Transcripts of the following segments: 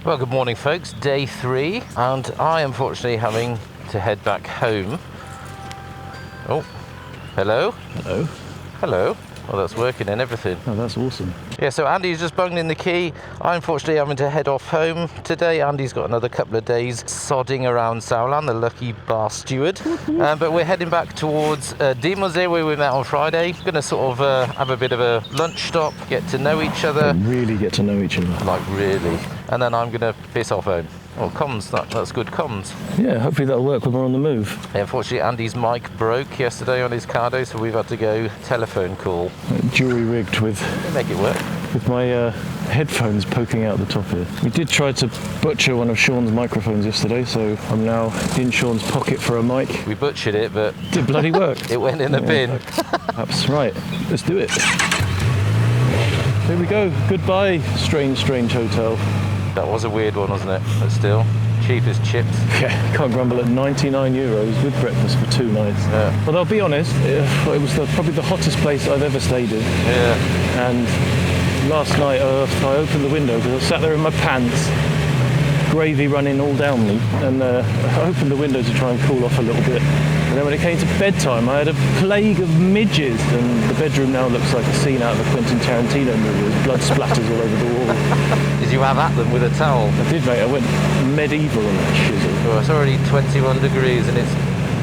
Well, good morning folks, day 3, and I am unfortunately having to head back home. Oh, hello? Hello. Hello. Well, that's working and everything. Oh, that's awesome. Yeah, so Andy's just bunged in the key. I'm unfortunately having to head off home today. Andy's got another couple of days sodding around Sauerland, the lucky bar steward. But we're heading back towards Diemelsee, where we met on Friday. Going to sort of have a bit of a lunch stop, get to know each other. Really get to know each other. Like, really. And then I'm going to piss off home. Oh, comms, that's good comms. Yeah, hopefully that'll work when we're on the move. Yeah, unfortunately, Andy's mic broke yesterday on his cardo, so we've had to go telephone call. Jury rigged with... Make it work. With my headphones poking out the top here. We did try to butcher one of Sean's microphones yesterday, so I'm now in Sean's pocket for a mic. We butchered it, but... Did bloody work. It went in the bin. That's right. Let's do it. Here we go. Goodbye, strange hotel. That was a weird one, wasn't it? But still, cheap as chips. Yeah, can't grumble at €99 with breakfast for 2 nights. Yeah. But I'll be honest, it was probably the hottest place I've ever stayed in. Yeah. And last night I opened the window because I sat there in my pants, gravy running all down me, and I opened the window to try and cool off a little bit. And then when it came to bedtime, I had a plague of midges, and the bedroom now looks like a scene out of a Quentin Tarantino movie. There's blood splatters all over the wall. Did you have at them with a towel? I did, mate. I went medieval on that shizzle. Well, it's already 21 degrees and it's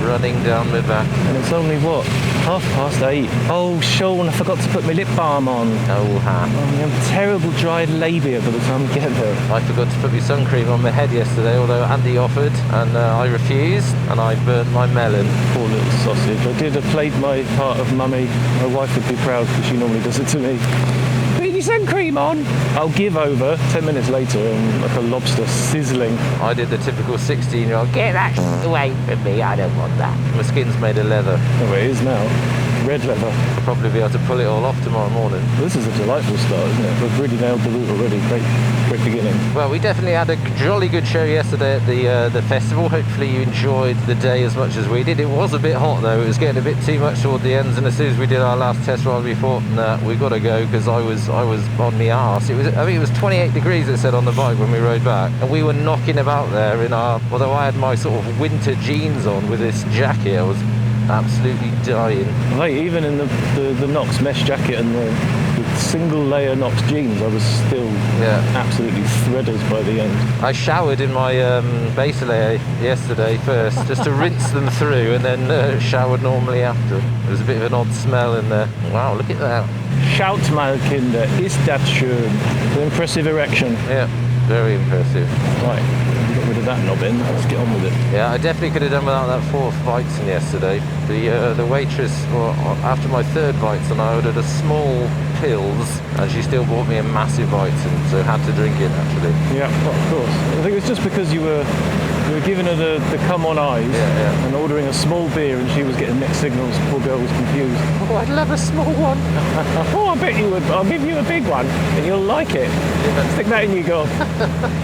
running down my back. And it's only, what, 8:30? Oh, Sean, I forgot to put my lip balm on. Oh, ha. Oh, I'm terrible dried labia by the time I get there. I forgot to put my sun cream on my head yesterday, although Andy offered, and I refused, and I burnt my melon. Poor little sausage. I played my part of mummy. My wife would be proud because she normally does it to me. Put your sun cream on. I'll give over. 10 minutes later, I'm like a lobster sizzling. I did the typical 16-year-old, get that away from me, I don't want that. My skin's made of leather. Oh, it is now. Red leather. I'll probably be able to pull it all off tomorrow morning. This is a delightful start, isn't it? We've really nailed the route already. Great beginning. Well, we definitely had a jolly good show yesterday at the festival. Hopefully you enjoyed the day as much as we did. It was a bit hot though. It was getting a bit too much toward the ends, and as soon as we did our last test ride, we thought, nah, we got to go, because I was on my arse. I think it was 28 degrees, it said on the bike when we rode back, and we were knocking about there in our. Although I had my sort of winter jeans on with this jacket, I was absolutely dying. Mate, even in the Knox mesh jacket and the single layer Knox jeans, I was still absolutely threaded by the end. I showered in my base layer yesterday first, just to rinse them through, and then showered normally after. There was a bit of an odd smell in there. Wow, look at that. Schaut mal, Kinder, ist das schön. An impressive erection. Yeah, very impressive. Right. Got rid of that knobbin, let's get on with it. Yeah, I definitely could have done without that 4th Weizen yesterday. The waitress, well, after my 3rd Weizen, I ordered a small pills, and she still bought me a massive Weizen, so I had to drink it actually. Yeah, well, of course. I think it's just because you were giving her the come on eyes and ordering a small beer, and she was getting mixed signals. Poor girl was confused. Oh, I'd love a small one. Oh, I bet you would. I'll give you a big one, and you'll like it. Yeah. Stick that in your gob.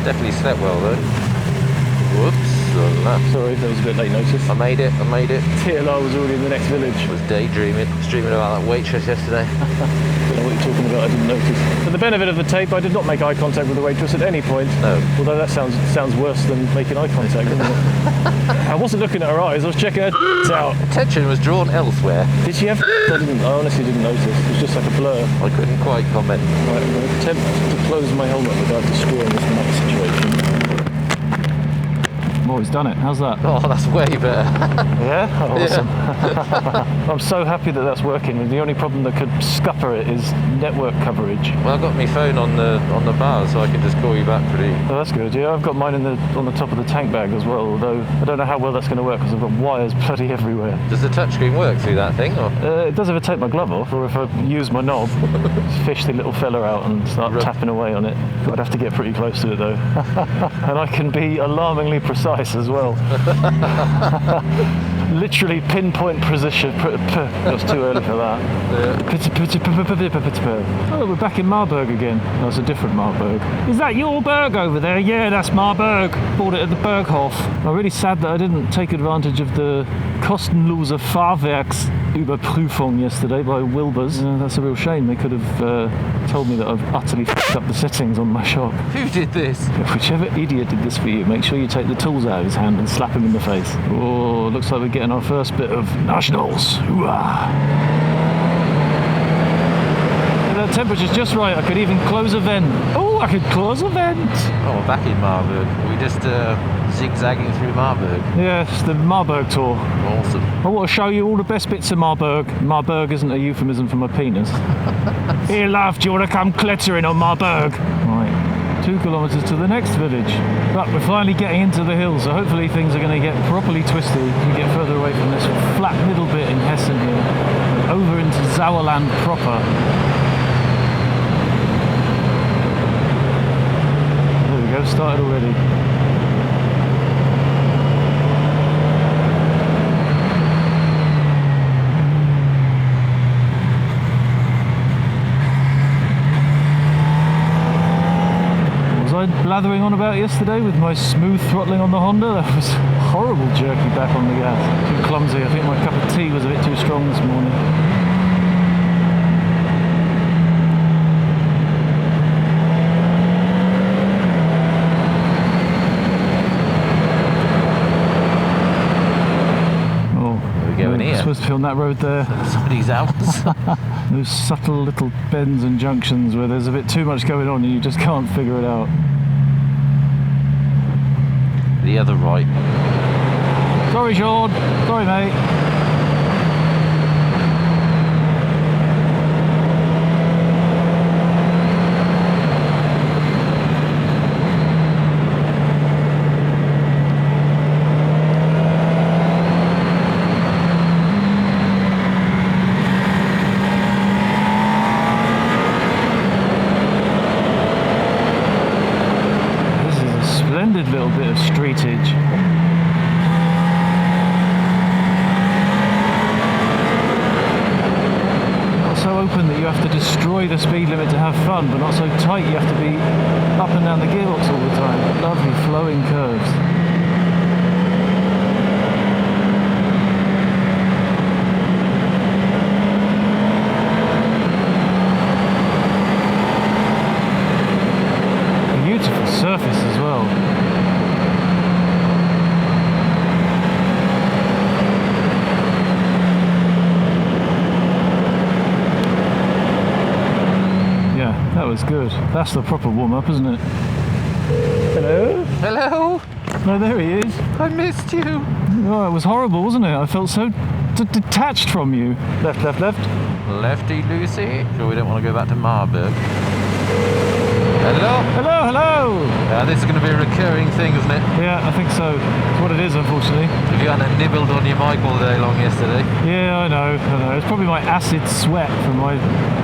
Definitely slept well though. Whoops. Sorry, that was a bit late notice. I made it. TLR was already in the next village. I was daydreaming. I was dreaming about that waitress yesterday. Don't know what you're talking about, I didn't notice. For the benefit of the tape, I did not make eye contact with the waitress at any point. No. Although that sounds worse than making eye contact, doesn't it? I wasn't looking at her eyes, I was checking her out. Attention was drawn elsewhere. Did she have I honestly didn't notice. It was just like a blur. I couldn't quite comment. Right, I'm going to attempt to close my helmet without destroying this night situation. Oh, he's done it. How's that? Oh, that's way better. Yeah? Oh, awesome. Yeah. I'm so happy that that's working. The only problem that could scupper it is network coverage. Well, I've got my phone on the bar, so I can just call you back pretty... Oh, that's good. Yeah, I've got mine on the top of the tank bag as well, although I don't know how well that's going to work because I've got wires bloody everywhere. Does the touchscreen work through that thing? Or? It does if I take my glove off, or if I use my knob, fish the little fella out and start tapping away on it. I'd have to get pretty close to it though. And I can be alarmingly precise as well. Literally pinpoint precision. That was too early for that. Yeah. Oh, we're back in Marburg again. That's a different Marburg. Is that your Berg over there? Yeah, that's Marburg. Bought it at the Berghof. I'm really sad that I didn't take advantage of the kostenlose Fahrwerksüberprüfung yesterday by Wilbur's. That's a real shame. They could have told me that I've utterly f***ed up the settings on my shop. Who did this? Whichever idiot did this for you, make sure you take the tools out of his hand and slap him in the face. Oh, looks like we're getting our first bit of nationals. Hooah. The temperature's just right. I could even close a vent. Oh, I could close a vent. Oh, we're back in Marburg. We just zigzagging through Marburg. Yes, the Marburg tour. Awesome. I want to show you all the best bits of Marburg. Marburg isn't a euphemism for my penis. Here, love, do you want to come clattering on Marburg? Right, 2 kilometres to the next village. But we're finally getting into the hills, so hopefully things are going to get properly twisty as we get further away from this flat middle bit in Hessen here, and over into Sauerland proper. Started already. Was I blathering on about yesterday with my smooth throttling on the Honda? That was horrible jerky back on the gas. Too clumsy. I think my cup of tea was a bit too strong this morning. Supposed to be on that road there. Somebody's out. Those subtle little bends and junctions where there's a bit too much going on and you just can't figure it out. The other right. Sorry, Sean. Sorry, mate. Little bit of streetage. Not so open that you have to destroy the speed limit to have fun, but not so tight you have to be up and down the gearbox all the time. Lovely flowing curves. Beautiful surface as well. That was good. That's the proper warm-up, isn't it? Hello? Hello? Oh, there he is. I missed you. Oh, it was horrible, wasn't it? I felt so detached from you. Left, left, left. Lefty Lucy. Sure we don't want to go back to Marburg. Hello? Hello, hello! This is going to be a recurring thing, isn't it? Yeah, I think so. It's what it is, unfortunately. Have you had a nibbled on your mic all day long yesterday? Yeah, I know. It's probably my acid sweat from my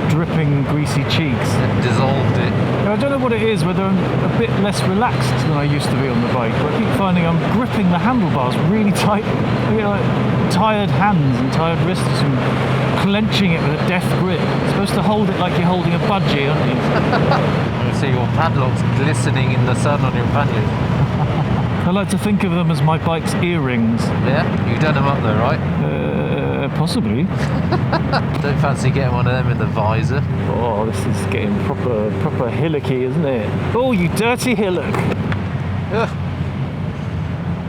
dripping, greasy cheeks. It dissolved it. I don't know what it is, whether I'm a bit less relaxed than I used to be on the bike, but I keep finding I'm gripping the handlebars really tight. I get like tired hands and tired wrists from clenching it with a death grip. You're supposed to hold it like you're holding a budgie, aren't you? You see your padlocks glistening in the sun on your paddling. I like to think of them as my bike's earrings. Yeah? You've done them up though, right? Possibly. Don't fancy getting one of them in the visor. Oh, this is getting proper hillocky, isn't it? Oh, you dirty hillock. Ugh.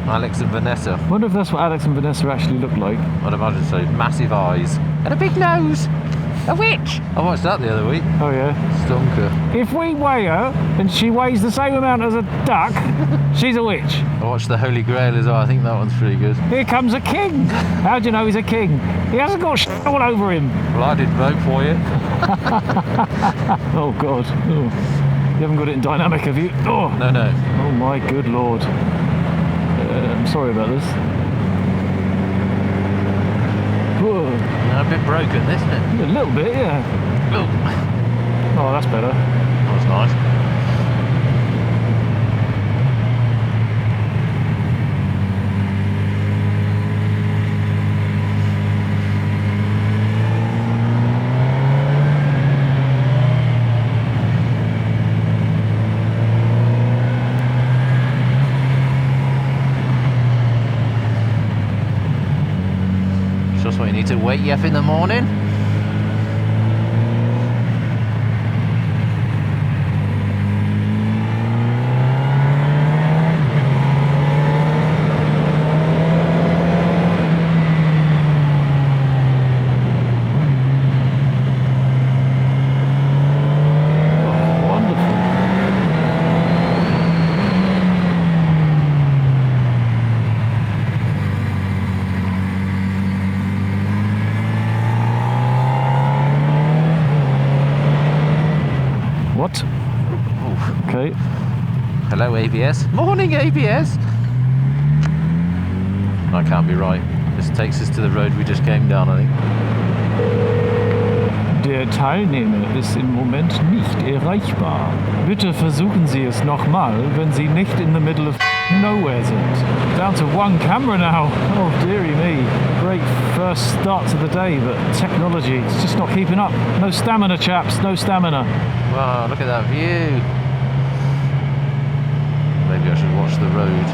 Alex and Vanessa. I wonder if that's what Alex and Vanessa actually look like. I'd imagine so. Massive eyes. And a big nose. A witch. I watched that the other week. Oh yeah? Stonker. If we weigh her and she weighs the same amount as a duck, she's a witch. I watched the Holy Grail as well. I think that one's pretty good. Here comes a king. How do you know he's a king? He hasn't got shit all over him. Well, I did vote for you. Oh God. Oh. You haven't got it in dynamic, have you? Oh. No, no. Oh my good Lord. I'm sorry about this. Whoa. A bit broken, isn't it? A little bit, yeah. Oh, that's better. That was nice. need to wake you up in the morning? What? Oof. Okay. Hello ABS. Morning ABS! I can't be right. This takes us to the road we just came down, I think. Der Teilnehmer ist im Moment nicht erreichbar. Bitte versuchen Sie es nochmal, wenn Sie nicht in the middle of nowhere sind. Down to one camera now. Oh dearie me. Great first start to the day, but technology, it's just not keeping up. No stamina, chaps, no stamina. Wow, look at that view. Maybe I should watch the road.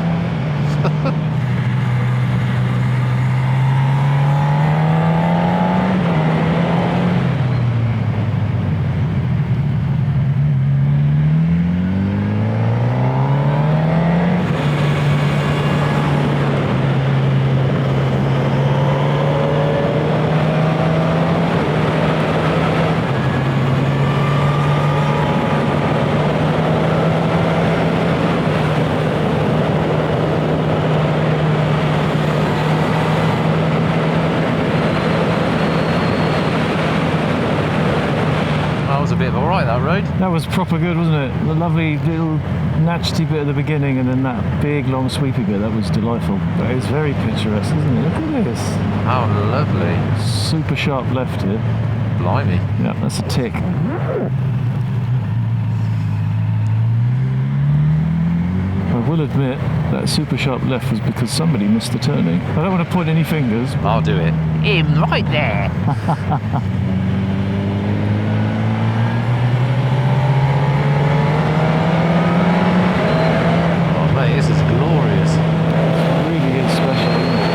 That was proper good, wasn't it? The lovely little natchetty bit at the beginning and then that big long sweepy bit. That was delightful. But it's very picturesque, isn't it? Look at this. How lovely. Super sharp left here. Blimey. Yeah, that's a tick. I will admit that super sharp left was because somebody missed the turning. I don't want to point any fingers. I'll do it. Him right there. This is glorious. It really is special, isn't it?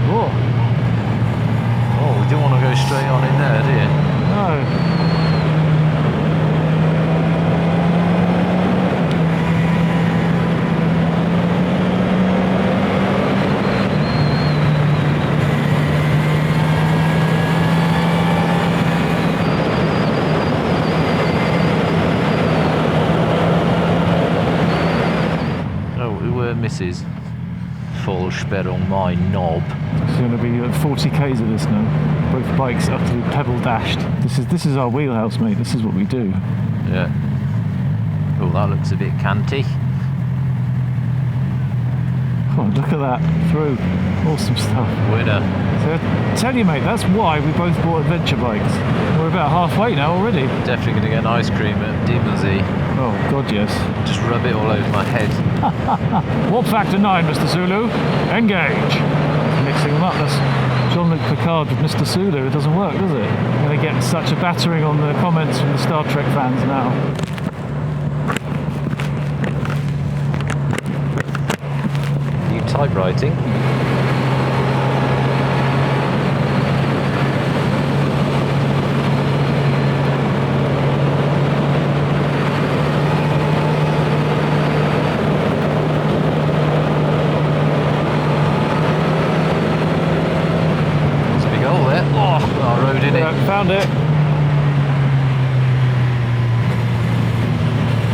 Oh. Oh, we don't want to go straight on in there, do you? No. Misses. Vollsperrung, my knob. It's going to be 40 k's of this now. Both bikes utterly pebble dashed. This is our wheelhouse, mate. This is what we do. Yeah. Oh, that looks a bit canty. Oh, look at that. Through. Awesome stuff. Winner. So I tell you, mate, that's why we both bought adventure bikes. We're about halfway now already. Definitely going to get an ice cream at Diemelsee. Oh, God, yes. Just rub it all over my head. Warp Factor 9, Mr. Zulu. Engage. Mixing them up. That's Jean-Luc Picard with Mr. Zulu. It doesn't work, does it? I'm going to get such a battering on the comments from the Star Trek fans now. You typewriting? Found it.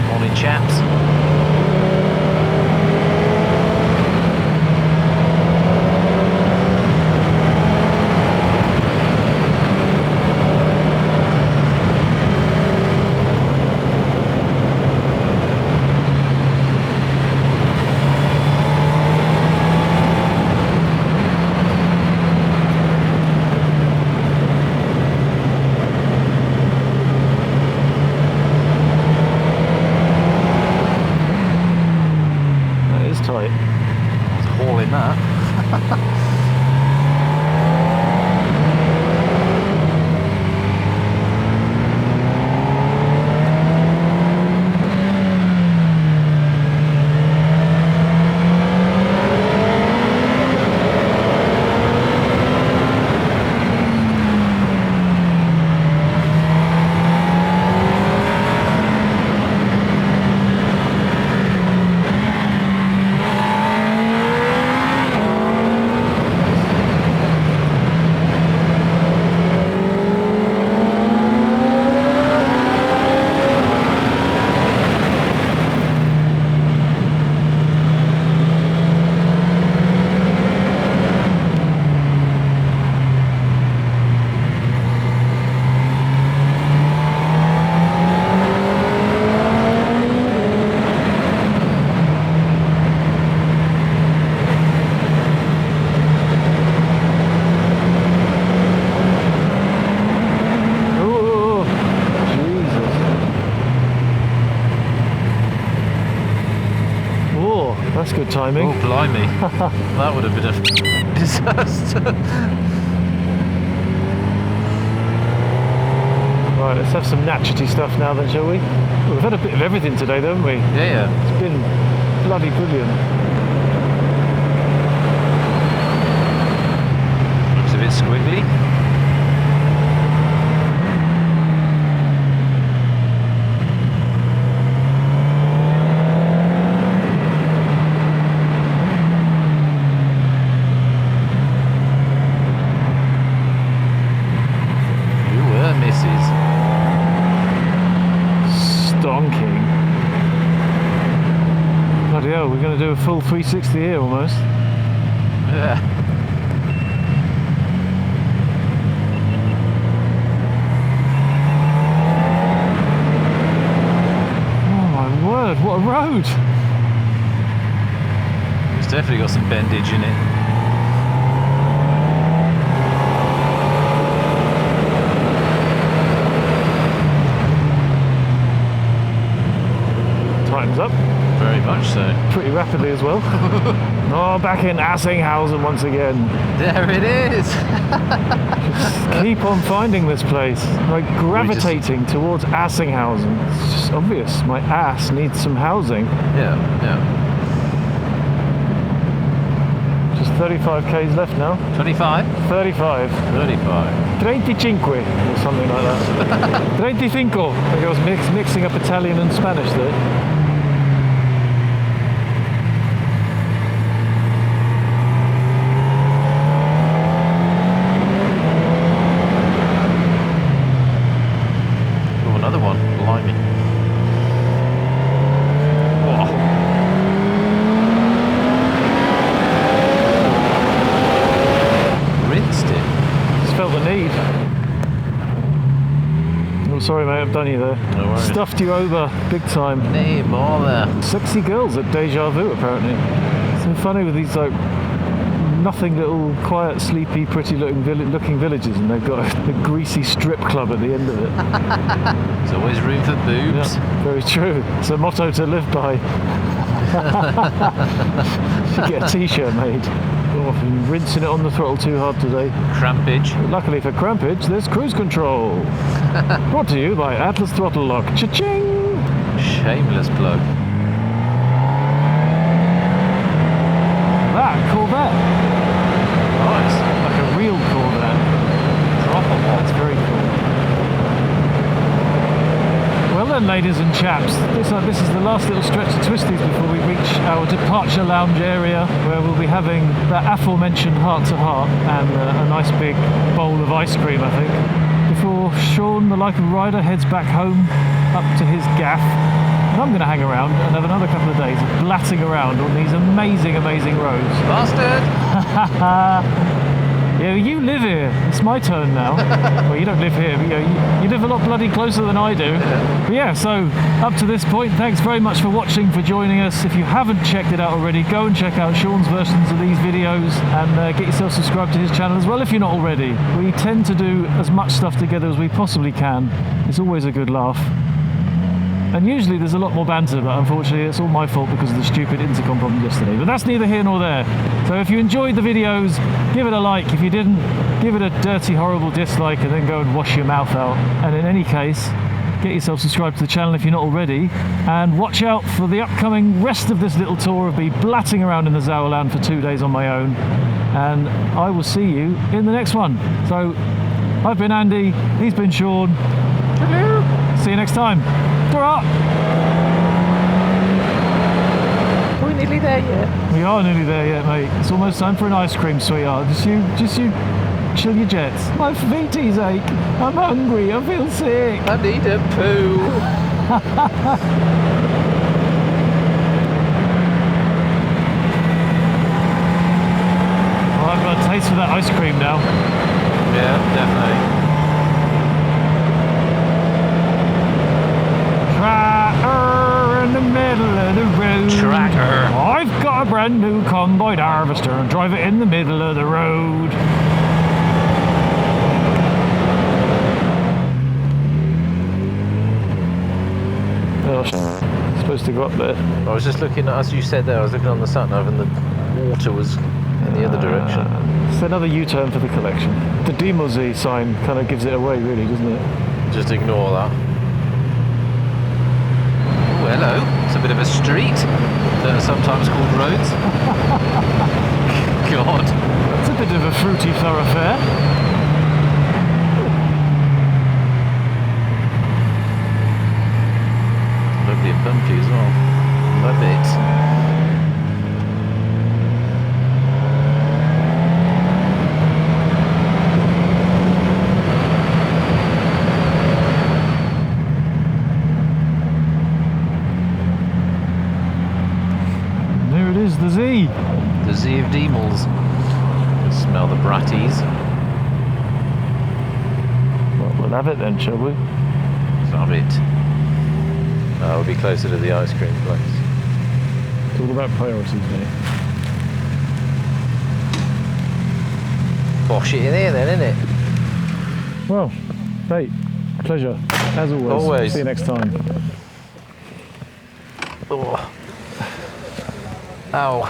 Morning, chaps. timing. Oh, blimey. That would have been a disaster. Right, let's have some natchety stuff now then, shall we? Well, we've had a bit of everything today, haven't we? Yeah. It's been bloody brilliant. Looks a bit squiggly. Stonking. Bloody hell, we're going to do a full 360 here almost. Yeah. Oh my word, what a road! It's definitely got some bendage in it. Tightens up. Very much so. Pretty rapidly as well. Oh, back in Assinghausen once again. There it is! Keep on finding this place. Like gravitating towards Assinghausen. It's just obvious. My ass needs some housing. Yeah. Just 35 k's left now. 25? 35. 35. 35 or something like that. 35. I think I was mixing up Italian and Spanish there. Oh, another one. Blimey. Whoa. Rinsed it. Just felt the need. I'm sorry, mate, I've done you there. No worries. Stuffed you over big time. Nay, bother. Sexy girls at Deja Vu, apparently. It's so funny with these like nothing little, quiet, sleepy, pretty looking villages, and they've got a greasy strip club at the end of it. There's always room for boobs. Yeah, very true. It's a motto to live by. Should get a t-shirt made. Oh, I've been rinsing it on the throttle too hard today. Crampage. But luckily for crampage, there's cruise control. Brought to you by Atlas Throttle Lock. Cha-ching! Shameless plug. That Corvette. Nice. Like a real Corvette. Proper one. That's very cool. Well then, ladies and chaps, this is the last little stretch of twisties before we reach our departure lounge area, where we'll be having that aforementioned heart-to-heart and a nice big bowl of ice cream, I think, before Sean, the TheLikeableRider, heads back home up to his gaff. And I'm going to hang around and have another couple of days of blatting around on these amazing, amazing roads. Bastard! Yeah, you live here. It's my turn now. Well, you don't live here, but you live a lot bloody closer than I do. But yeah, so up to this point, thanks very much for watching, for joining us. If you haven't checked it out already, go and check out Sean's versions of these videos and get yourself subscribed to his channel as well if you're not already. We tend to do as much stuff together as we possibly can. It's always a good laugh. And usually there's a lot more banter, but unfortunately it's all my fault because of the stupid intercom problem yesterday. But that's neither here nor there. So if you enjoyed the videos, give it a like. If you didn't, give it a dirty, horrible dislike and then go and wash your mouth out. And in any case, get yourself subscribed to the channel if you're not already. And watch out for the upcoming rest of this little tour of me blatting around in the Sauerland for 2 days on my own. And I will see you in the next one. So I've been Andy, he's been Sean. Hello. See you next time. Ta-ra! Are we nearly there yet? We are nearly there yet, mate. It's almost time for an ice cream, sweetheart. Just you chill your jets. My feeties ache. I'm hungry. I feel sick. I need a poo. Well, I've got a taste for that ice cream now. Yeah, definitely. Tracker in the middle of the road. Tracker. I've got a brand new combine harvester and drive it in the middle of the road. Oh, gosh. Supposed to go up there. I was just looking, as you said there, I was looking on the sat nav and the water was in the other direction. It's another U-turn for the collection. The Diemelsee sign kind of gives it away, really, doesn't it? Just ignore that. Oh, hello. It's a bit of a street that are sometimes called roads. God. It's a bit of a fruity thoroughfare. Lovely and bumpy as well. Love it. There it is, the Z. The Z of Diemels. Can smell the bratties. Well, we'll have it then, shall we? Love it. We'll be closer to the ice cream place. It's all about priorities, mate. Bosh it in here then, isn't it? Well, mate, pleasure, as always. Always. See you next time. Oh. Ow.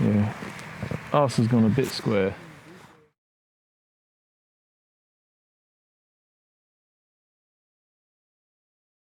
Yeah. Arse has gone a bit square.